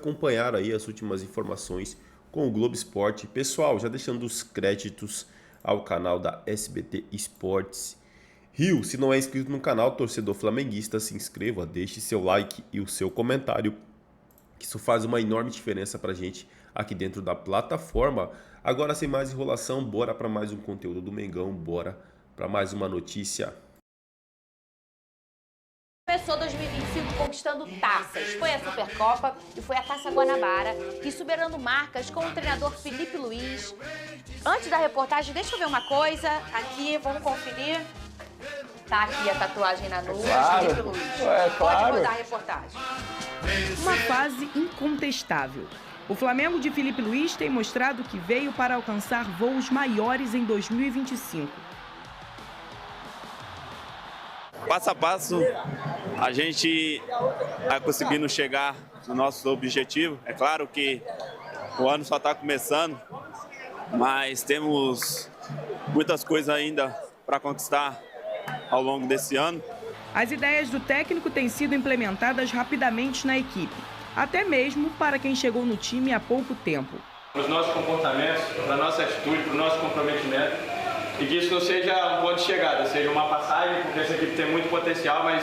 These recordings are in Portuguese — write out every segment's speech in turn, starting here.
acompanhar aí as últimas informações com o Globo Esporte. Pessoal, já deixando os créditos ao canal da SBT Esportes Rio. Se não é inscrito no canal, torcedor flamenguista, se inscreva, deixe seu like e o seu comentário, que isso faz uma enorme diferença pra gente aqui dentro da plataforma. Agora, sem mais enrolação, bora para mais um conteúdo do Mengão, bora para mais uma notícia. Começou 2025 conquistando taças. Foi a Supercopa e foi a Taça Guanabara, e superando marcas com o treinador Felipe Luiz. Antes da reportagem, deixa eu ver uma coisa. Aqui, vamos conferir. Tá aqui a tatuagem na nuca, Claro. Felipe Luiz. Claro. Pode rodar a reportagem. Uma fase incontestável. O Flamengo de Felipe Luiz tem mostrado que veio para alcançar voos maiores em 2025. Passo a passo, a gente vai conseguindo chegar no nosso objetivo. É claro que o ano só está começando, mas temos muitas coisas ainda para conquistar ao longo desse ano. As ideias do técnico têm sido implementadas rapidamente na equipe, até mesmo para quem chegou no time há pouco tempo. Para os nossos comportamentos, para a nossa atitude, para o nosso comprometimento, e que isso não seja um ponto de chegada, seja uma passagem, porque essa equipe tem muito potencial, mas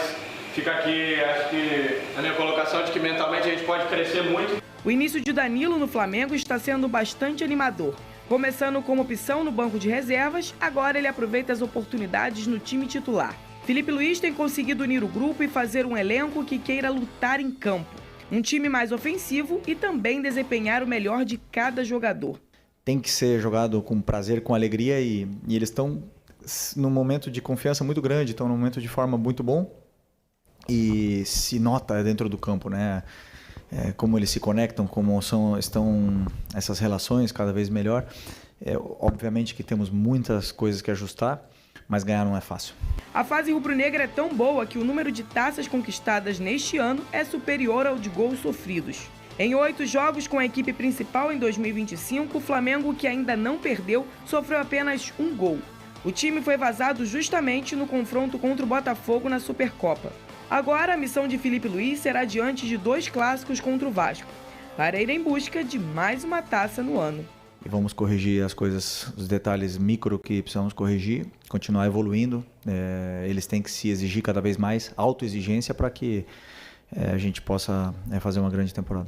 fica aqui, acho que a minha colocação de que mentalmente a gente pode crescer muito. O início de Danilo no Flamengo está sendo bastante animador. Começando como opção no banco de reservas, agora ele aproveita as oportunidades no time titular. Felipe Luiz tem conseguido unir o grupo e fazer um elenco que queira lutar em campo. Um time mais ofensivo e também desempenhar o melhor de cada jogador. Tem que ser jogado com prazer, com alegria e eles estão num momento de confiança muito grande, estão num momento de forma muito bom e se nota dentro do campo, né? Como eles se conectam, como estão essas relações cada vez melhor. Obviamente que temos muitas coisas que ajustar, mas ganhar não é fácil. A fase rubro-negra é tão boa que o número de taças conquistadas neste ano é superior ao de gols sofridos. Em 8 jogos com a equipe principal em 2025, o Flamengo, que ainda não perdeu, sofreu apenas um gol. O time foi vazado justamente no confronto contra o Botafogo na Supercopa. Agora, a missão de Felipe Luiz será diante de 2 clássicos contra o Vasco, para ir em busca de mais uma taça no ano. E vamos corrigir as coisas, os detalhes micro que precisamos corrigir, continuar evoluindo. Eles têm que se exigir cada vez mais, autoexigência, para que a gente possa fazer uma grande temporada.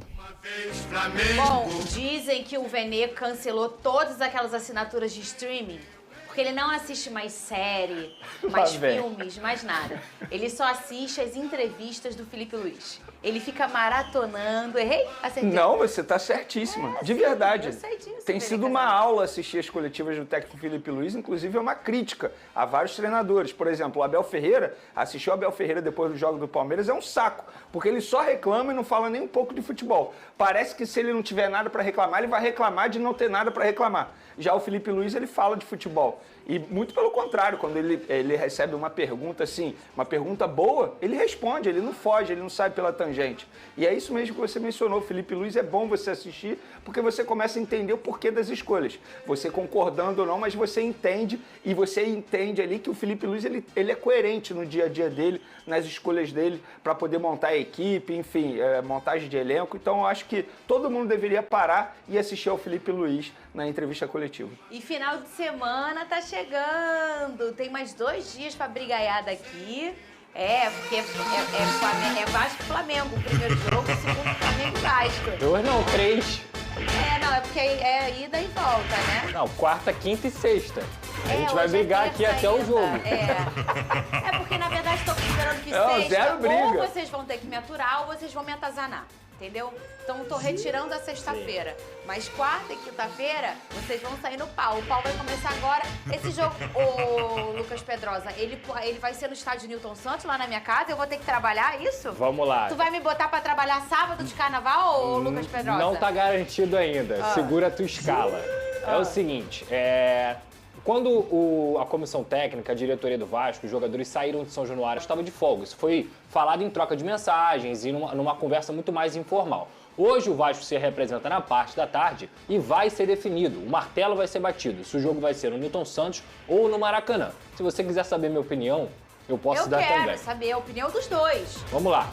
Bom, dizem que o Vene cancelou todas aquelas assinaturas de streaming, porque ele não assiste mais série, mais filmes, mais nada. Ele só assiste as entrevistas do Felipe Luiz. Ele fica maratonando. Errei? Acertei? Não, você está certíssima. De verdade. Eu sei disso, Tem sido uma aula assistir as coletivas do técnico Felipe Luiz, inclusive é uma crítica a vários treinadores. Por exemplo, o Abel Ferreira, assistiu o Abel Ferreira depois do jogo do Palmeiras, é um saco, porque ele só reclama e não fala nem um pouco de futebol. Parece que se ele não tiver nada para reclamar, ele vai reclamar de não ter nada para reclamar. Já o Felipe Luiz, ele fala de futebol. E muito pelo contrário, quando ele recebe uma pergunta assim, uma pergunta boa, ele responde, ele não foge, ele não sai pela tangente. E é isso mesmo que você mencionou, Felipe Luiz, é bom você assistir, porque você começa a entender o porquê das escolhas. Você concordando ou não, mas você entende, e você entende ali que o Felipe Luiz, ele é coerente no dia a dia dele, nas escolhas dele, para poder montar a equipe, enfim, montagem de elenco. Então eu acho que todo mundo deveria parar e assistir ao Felipe Luiz na entrevista coletiva. E final de semana tá chegando. Tem mais 2 dias pra brigaiada aqui. Porque é Vasco e Flamengo. O primeiro jogo, o segundo Flamengo e Vasco. 2 não, 3. Não, é porque é ida e volta, né? Não, quarta, quinta e sexta. A gente vai hoje brigar aqui até o jogo. É porque, na verdade, estou considerando que Não, sexta, zero briga. ou vocês vão ter que me aturar, ou vocês vão me atazanar. Entendeu? Então, tô retirando a sexta-feira. Mas quarta e quinta-feira, vocês vão sair no pau. O pau vai começar agora. Esse jogo, ô Lucas Pedrosa, ele vai ser no estádio Newton Santos, lá na minha casa. Eu vou ter que trabalhar, isso? Vamos lá. Tu vai me botar pra trabalhar sábado de carnaval, ô Lucas Pedrosa? Não tá garantido ainda. Segura a tua escala. É o seguinte, quando a comissão técnica, a diretoria do Vasco, os jogadores saíram de São Januário, estava de folga. Isso foi falado em troca de mensagens e numa conversa muito mais informal. Hoje o Vasco se representa na parte da tarde e vai ser definido. O martelo vai ser batido, se o jogo vai ser no Newton Santos ou no Maracanã. Se você quiser saber minha opinião, eu posso dar também. Eu quero saber a opinião dos dois. Vamos lá.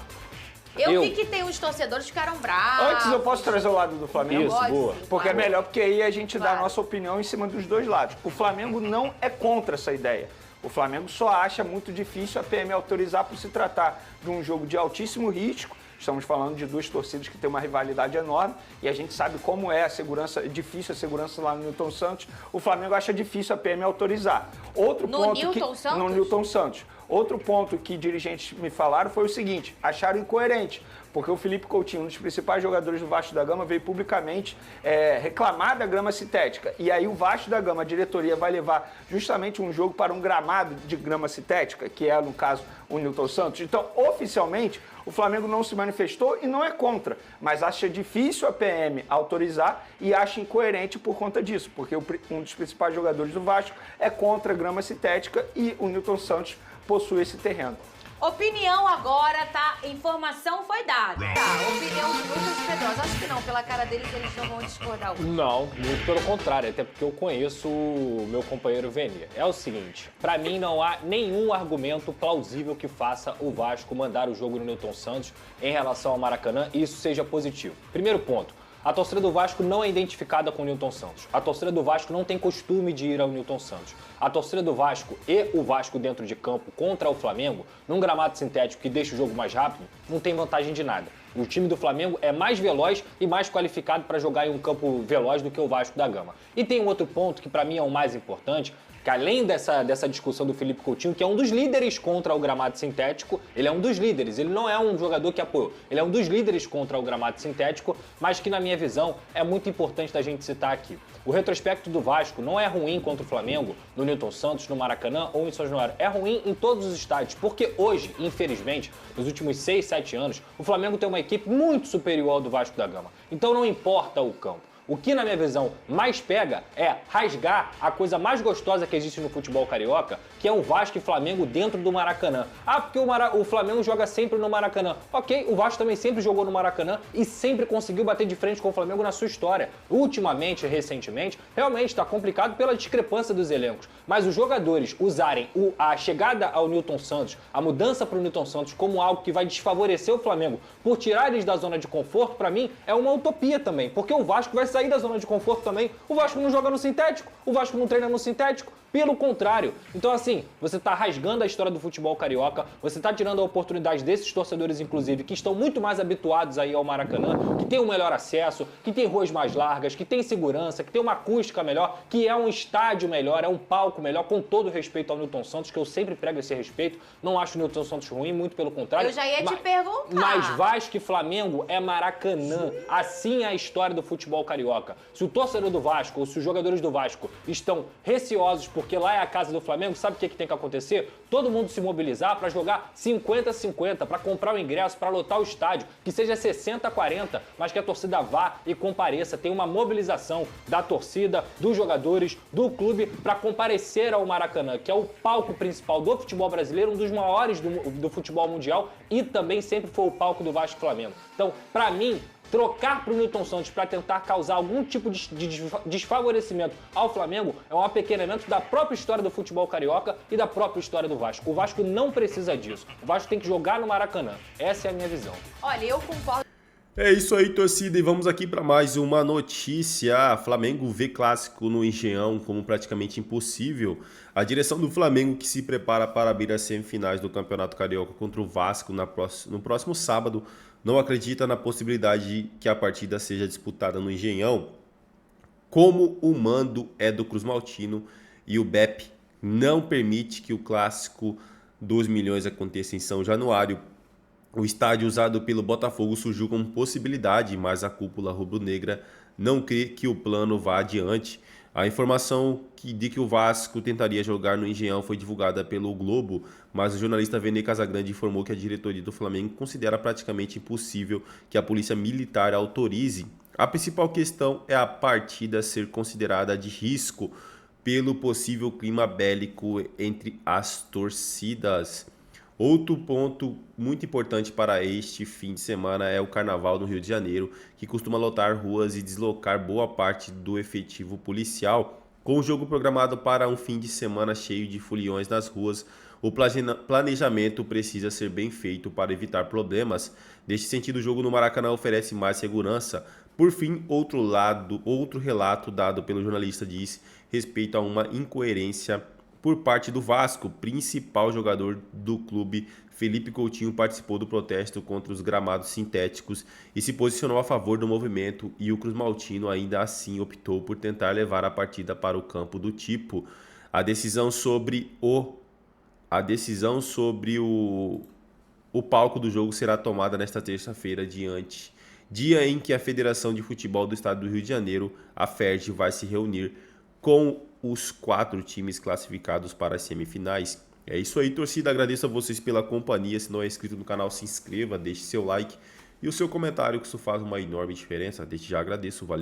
Eu vi que tem uns torcedores que ficaram bravos. Antes eu posso trazer o lado do Flamengo? Isso, boa. Porque é melhor, porque aí a gente dá a Claro. nossa opinião em cima dos dois lados. O Flamengo não é contra essa ideia. O Flamengo só acha muito difícil a PM autorizar por se tratar de um jogo de altíssimo risco. Estamos falando de duas torcidas que têm uma rivalidade enorme e a gente sabe como é a segurança, difícil a segurança lá no Newton Santos. O Flamengo acha difícil a PM autorizar. Outro No ponto Newton Santos? No Newton Santos. Outro ponto que dirigentes me falaram foi o seguinte: acharam incoerente, porque o Felipe Coutinho, um dos principais jogadores do Vasco da Gama, veio publicamente reclamar da grama sintética. E aí o Vasco da Gama, a diretoria, vai levar justamente um jogo para um gramado de grama sintética, que é, no caso, o Newton Santos. Então, oficialmente, o Flamengo não se manifestou e não é contra, mas acha difícil a PM autorizar e acha incoerente por conta disso, porque um dos principais jogadores do Vasco é contra a grama sintética e o Newton Santos possui esse terreno. Opinião agora, tá? Informação foi dada. Tá, opinião do Lucas e Pedrosa. Acho que não, pela cara deles eles não vão discordar. Não, muito pelo contrário, até porque eu conheço o meu companheiro Vene. É o seguinte, pra mim não há nenhum argumento plausível que faça o Vasco mandar o jogo no Newton Santos em relação ao Maracanã e isso seja positivo. Primeiro ponto. A torcida do Vasco não é identificada com o Newton Santos. A torcida do Vasco não tem costume de ir ao Newton Santos. A torcida do Vasco e o Vasco dentro de campo contra o Flamengo, num gramado sintético que deixa o jogo mais rápido, não tem vantagem de nada. O time do Flamengo é mais veloz e mais qualificado para jogar em um campo veloz do que o Vasco da Gama. E tem um outro ponto que para mim é o mais importante, que além dessa discussão do Felipe Coutinho, que é um dos líderes contra o gramado sintético, ele é um dos líderes, ele não é um jogador que apoiou, ele é um dos líderes contra o gramado sintético, mas que na minha visão é muito importante da gente citar aqui. O retrospecto do Vasco não é ruim contra o Flamengo, no Newton Santos, no Maracanã ou em São Januário, é ruim em todos os estádios, porque hoje, infelizmente, nos últimos 6, 7 anos, o Flamengo tem uma equipe muito superior ao do Vasco da Gama, então não importa o campo. O que, na minha visão, mais pega é rasgar a coisa mais gostosa que existe no futebol carioca, que é o Vasco e Flamengo dentro do Maracanã. Ah, porque o Flamengo joga sempre no Maracanã. Ok, o Vasco também sempre jogou no Maracanã e sempre conseguiu bater de frente com o Flamengo na sua história. Ultimamente, recentemente, realmente está complicado pela discrepância dos elencos. Mas os jogadores usarem a chegada ao Newton Santos, a mudança para o Newton Santos como algo que vai desfavorecer o Flamengo por tirar eles da zona de conforto, para mim, é uma utopia também. Porque o Vasco vai sair da zona de conforto também. O Vasco não joga no sintético, o Vasco não treina no sintético, pelo contrário. Então assim, você tá rasgando a história do futebol carioca, você tá tirando a oportunidade desses torcedores, inclusive, que estão muito mais habituados aí ao Maracanã, que tem um melhor acesso, que tem ruas mais largas, que tem segurança, que tem uma acústica melhor, que é um estádio melhor, é um palco melhor, com todo respeito ao Newton Santos, que eu sempre prego esse respeito, não acho o Newton Santos ruim, muito pelo contrário. Eu já ia te perguntar. Mas Vasco e Flamengo é Maracanã. Assim é a história do futebol carioca. Se o torcedor do Vasco ou se os jogadores do Vasco estão receosos porque lá é a casa do Flamengo, sabe o que tem que acontecer? Todo mundo se mobilizar para jogar 50-50, para comprar o ingresso, para lotar o estádio, que seja 60-40, mas que a torcida vá e compareça. Tem uma mobilização da torcida, dos jogadores, do clube para comparecer ao Maracanã, que é o palco principal do futebol brasileiro, um dos maiores do futebol mundial e também sempre foi o palco do Vasco e Flamengo. Então, para mim, trocar para o Newton Santos para tentar causar algum tipo de desfavorecimento ao Flamengo é um apequenamento da própria história do futebol carioca e da própria história do Vasco. O Vasco não precisa disso. O Vasco tem que jogar no Maracanã. Essa é a minha visão. Olha, eu concordo. É isso aí, torcida, e vamos aqui para mais uma notícia. Flamengo vê clássico no Engenhão como praticamente impossível. A direção do Flamengo, que se prepara para abrir as semifinais do Campeonato Carioca contra o Vasco no próximo sábado, não acredita na possibilidade de que a partida seja disputada no Engenhão, como o mando é do Cruz Maltino e o BEP não permite que o clássico dos milhões aconteça em São Januário. O estádio usado pelo Botafogo surgiu como possibilidade, mas a cúpula rubro-negra não crê que o plano vá adiante. A informação de que o Vasco tentaria jogar no Engenhão foi divulgada pelo Globo, mas o jornalista Vene Casagrande informou que a diretoria do Flamengo considera praticamente impossível que a polícia militar autorize. A principal questão é a partida ser considerada de risco pelo possível clima bélico entre as torcidas. Outro ponto muito importante para este fim de semana é o Carnaval no Rio de Janeiro, que costuma lotar ruas e deslocar boa parte do efetivo policial. Com o jogo programado para um fim de semana cheio de foliões nas ruas, O planejamento precisa ser bem feito para evitar problemas. Neste sentido, o jogo no Maracanã oferece mais segurança. Por fim, outro relato dado pelo jornalista diz respeito a uma incoerência por parte do Vasco. Principal jogador do clube, Felipe Coutinho, participou do protesto contra os gramados sintéticos e se posicionou a favor do movimento, e o Cruzmaltino ainda assim optou por tentar levar a partida para o campo do tipo. A decisão sobre o palco do jogo será tomada nesta terça-feira, dia em que a Federação de Futebol do Estado do Rio de Janeiro, a FERJ, vai se reunir com os 4 times classificados para as semifinais. É isso aí, torcida. Agradeço a vocês pela companhia. Se não é inscrito no canal, se inscreva, deixe seu like e o seu comentário, que isso faz uma enorme diferença. Desde já agradeço. Valeu.